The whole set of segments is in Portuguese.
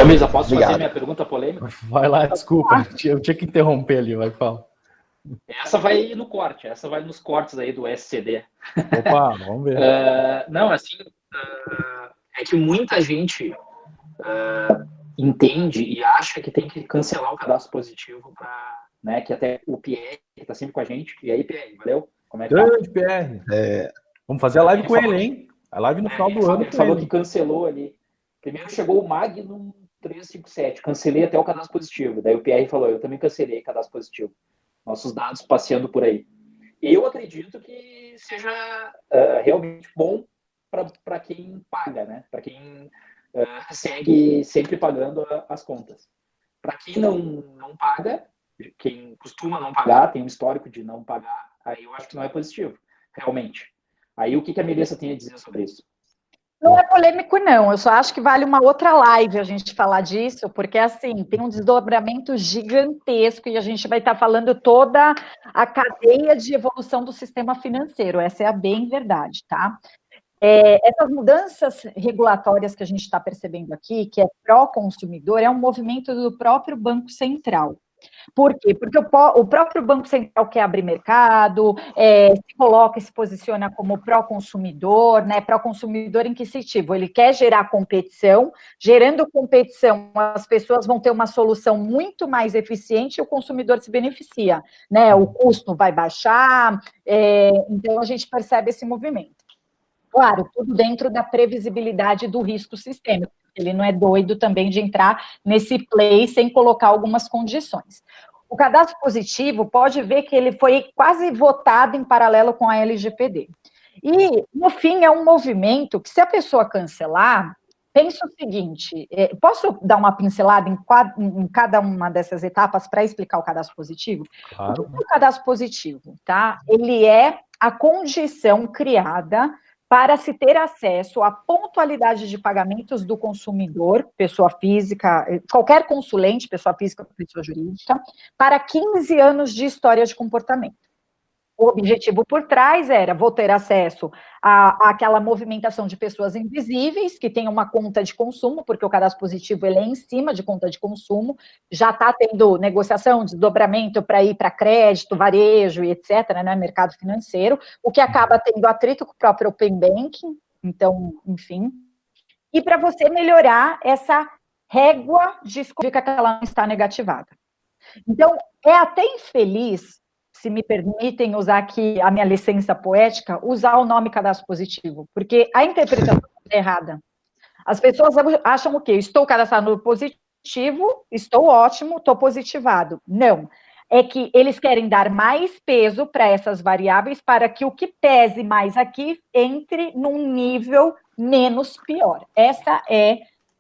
Ô, Misa, posso fazer minha pergunta polêmica? Vai lá, desculpa, eu tinha que interromper ali, vai, fala. Essa vai no corte, essa vai nos cortes aí do SCD. Opa, vamos ver. Não, assim, é que muita gente entende e acha que tem que cancelar o cadastro positivo para, né, que até o Pierre, que tá sempre com a gente. E aí, Pierre, valeu? Como é que Grande Pierre. Vamos fazer a live com ele, hein? A live no final do ano. Ele falou que cancelou ali. Primeiro chegou o Magnum 357, cancelei até o cadastro positivo. Daí o Pierre falou, eu também cancelei o cadastro positivo. Nossos dados passeando por aí. Eu acredito que seja realmente bom para quem paga, né? Para quem segue sempre pagando as contas. Para quem não paga, quem costuma não pagar, tem um histórico de não pagar, aí eu acho que não é positivo, realmente. Aí o que a Melissa tem a dizer sobre isso? Não é polêmico, não. Eu só acho que vale uma outra live a gente falar disso, porque, assim, tem um desdobramento gigantesco e a gente vai estar falando toda a cadeia de evolução do sistema financeiro. Essa é a bem verdade, tá? Essas mudanças regulatórias que a gente está percebendo aqui, que é pró-consumidor, é um movimento do próprio Banco Central. Por quê? Porque o próprio Banco Central quer abrir mercado, se coloca e se posiciona como pró-consumidor, né? Pró-consumidor em que sentido? Ele quer gerar competição, gerando competição, as pessoas vão ter uma solução muito mais eficiente e o consumidor se beneficia, né? O custo vai baixar, então a gente percebe esse movimento. Claro, tudo dentro da previsibilidade do risco sistêmico. Ele não é doido também de entrar nesse play sem colocar algumas condições. O cadastro positivo, pode ver que ele foi quase votado em paralelo com a LGPD. E, no fim, é um movimento que, se a pessoa cancelar, pensa o seguinte, posso dar uma pincelada em cada uma dessas etapas para explicar o cadastro positivo? Claro. O que é o cadastro positivo? Tá? Ele é a condição criada para se ter acesso à pontualidade de pagamentos do consumidor, pessoa física, qualquer consulente, pessoa física ou pessoa jurídica, para 15 anos de história de comportamento. O objetivo por trás era, vou ter acesso àquela movimentação de pessoas invisíveis, que tem uma conta de consumo, porque o cadastro positivo ele é em cima de conta de consumo, já está tendo negociação, desdobramento para ir para crédito, varejo e etc., né, mercado financeiro, o que acaba tendo atrito com o próprio Open Banking, então, enfim. E para você melhorar essa régua de que ela não está negativada. Então, é até infeliz, se me permitem usar aqui a minha licença poética, usar o nome cadastro positivo, porque a interpretação é errada. As pessoas acham o quê? Estou cadastrado no positivo, estou ótimo, estou positivado. Não. É que eles querem dar mais peso para essas variáveis para que o que pese mais aqui entre num nível menos pior. Essa é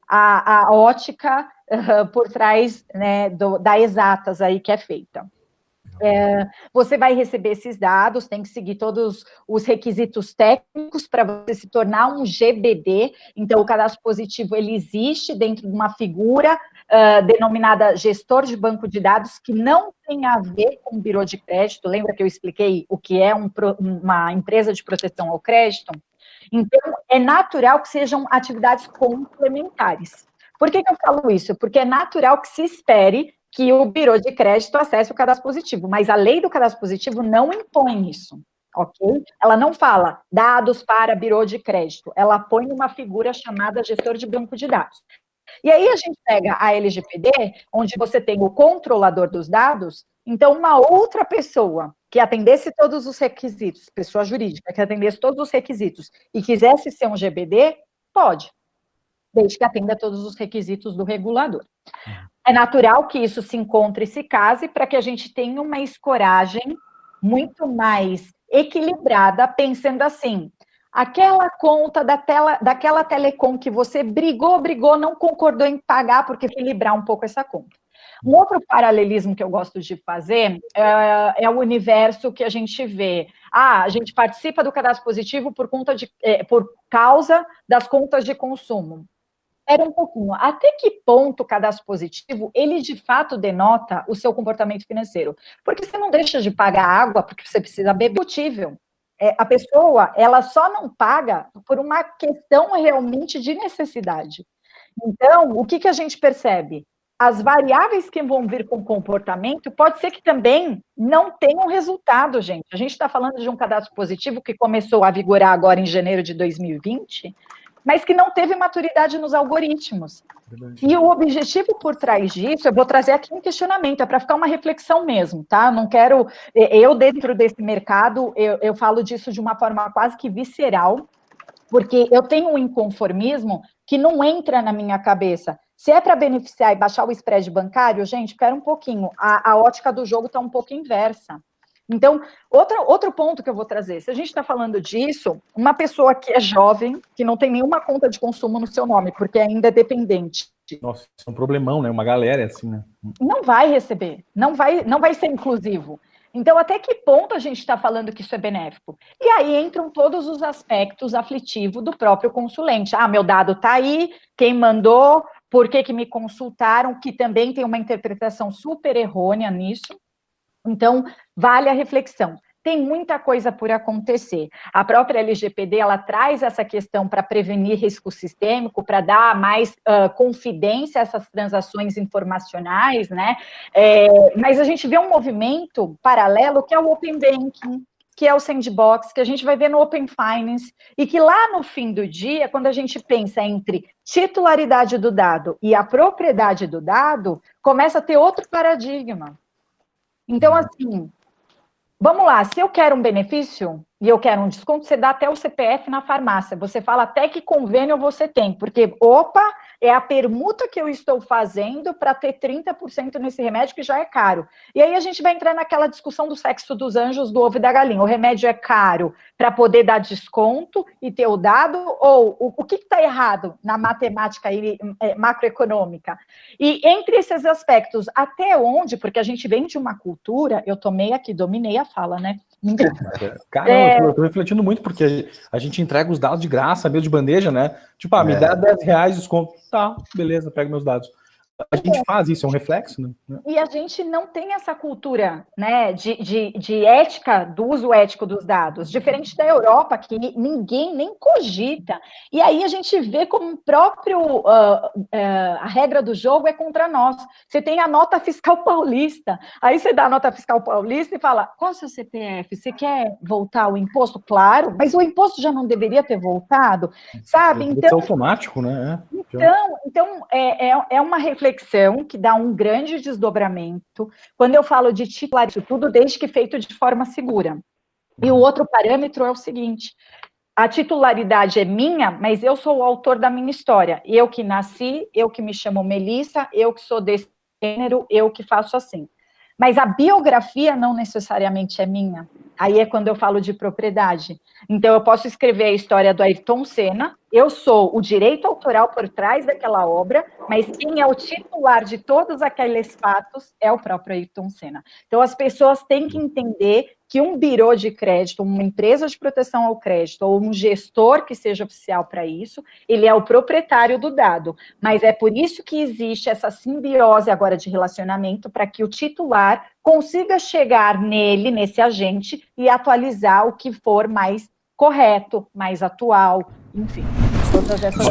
a ótica por trás, né, da exatas aí que é feita. Você vai receber esses dados, tem que seguir todos os requisitos técnicos para você se tornar um GBD. Então, o cadastro positivo ele existe dentro de uma figura denominada gestor de banco de dados, que não tem a ver com birô de crédito. Lembra que eu expliquei o que é uma empresa de proteção ao crédito? Então, é natural que sejam atividades complementares. Por que eu falo isso? Porque é natural que se espere que o birô de crédito acesse o cadastro positivo, mas a lei do cadastro positivo não impõe isso, ok? Ela não fala dados para birô de crédito, ela põe uma figura chamada gestor de banco de dados. E aí a gente pega a LGPD, onde você tem o controlador dos dados, então uma outra pessoa que atendesse todos os requisitos, pessoa jurídica que atendesse todos os requisitos e quisesse ser um GBD, pode, desde que atenda todos os requisitos do regulador. É natural que isso se encontre e se case para que a gente tenha uma escoragem muito mais equilibrada, pensando assim, aquela conta daquela telecom que você brigou, não concordou em pagar, porque equilibrar um pouco essa conta. Um outro paralelismo que eu gosto de fazer é o universo que a gente vê. A gente participa do cadastro positivo por causa das contas de consumo. Espera um pouquinho, até que ponto o cadastro positivo, ele de fato denota o seu comportamento financeiro? Porque você não deixa de pagar água porque você precisa beber combustível. A pessoa, ela só não paga por uma questão realmente de necessidade. Então, o que a gente percebe? As variáveis que vão vir com o comportamento, pode ser que também não tenham resultado, gente. A gente está falando de um cadastro positivo que começou a vigorar agora em janeiro de 2020, mas que não teve maturidade nos algoritmos. E o objetivo por trás disso, eu vou trazer aqui um questionamento, é para ficar uma reflexão mesmo, tá? Não quero... Eu, dentro desse mercado, eu falo disso de uma forma quase que visceral, porque eu tenho um inconformismo que não entra na minha cabeça. Se é para beneficiar e baixar o spread bancário, gente, espera um pouquinho, a ótica do jogo está um pouco inversa. Então, outro ponto que eu vou trazer, se a gente está falando disso, uma pessoa que é jovem, que não tem nenhuma conta de consumo no seu nome, porque ainda é dependente. Nossa, isso é um problemão, né? Uma galera é assim, né? Não vai receber, não vai ser inclusivo. Então, até que ponto a gente está falando que isso é benéfico? E aí entram todos os aspectos aflitivos do próprio consulente. Ah, meu dado está aí, quem mandou, por que me consultaram, que também tem uma interpretação super errônea nisso. Então, vale a reflexão. Tem muita coisa por acontecer. A própria LGPD, ela traz essa questão para prevenir risco sistêmico, para dar mais confidência a essas transações informacionais, né? Mas a gente vê um movimento paralelo que é o Open Banking, que é o Sandbox, que a gente vai ver no Open Finance, e que lá no fim do dia, quando a gente pensa entre titularidade do dado e a propriedade do dado, começa a ter outro paradigma. Então, assim, vamos lá, se eu quero um benefício e eu quero um desconto, você dá até o CPF na farmácia, você fala até que convênio você tem, porque, opa, é a permuta que eu estou fazendo para ter 30% nesse remédio que já é caro. E aí a gente vai entrar naquela discussão do sexo dos anjos, do ovo e da galinha. O remédio é caro para poder dar desconto e ter o dado, ou o que está errado na matemática macroeconômica? E entre esses aspectos, até onde, porque a gente vem de uma cultura, eu tomei aqui, dominei a fala, né? Cara, eu tô refletindo muito, porque a gente entrega os dados de graça, meio de bandeja, né? Tipo, me dá R$10 de desconto. Tá, beleza, pego meus dados. A gente faz isso, é um reflexo, né? E a gente não tem essa cultura, né, de ética, do uso ético dos dados, diferente da Europa, que ninguém nem cogita. E aí a gente vê como o próprio, a regra do jogo é contra nós. Você tem a nota fiscal paulista, aí você dá a nota fiscal paulista e fala, qual é o seu CPF? Você quer voltar o imposto? Claro, mas o imposto já não deveria ter voltado, sabe? Então, é automático, né? Então é uma reflexão que dá um grande desdobramento. Quando eu falo de titular, isso tudo desde que feito de forma segura. E o outro parâmetro é o seguinte, a titularidade é minha, mas eu sou o autor da minha história. Eu que nasci, eu que me chamo Melissa, eu que sou desse gênero, eu que faço assim. Mas a biografia não necessariamente é minha. Aí é quando eu falo de propriedade. Então, eu posso escrever a história do Ayrton Senna, eu sou o direito autoral por trás daquela obra, mas quem é o titular de todos aqueles fatos é o próprio Ayrton Senna. Então, as pessoas têm que entender que um birô de crédito, uma empresa de proteção ao crédito, ou um gestor que seja oficial para isso, ele é o proprietário do dado. Mas é por isso que existe essa simbiose agora de relacionamento, para que o titular consiga chegar nele, nesse agente, e atualizar o que for mais correto, mais atual, enfim, todas essas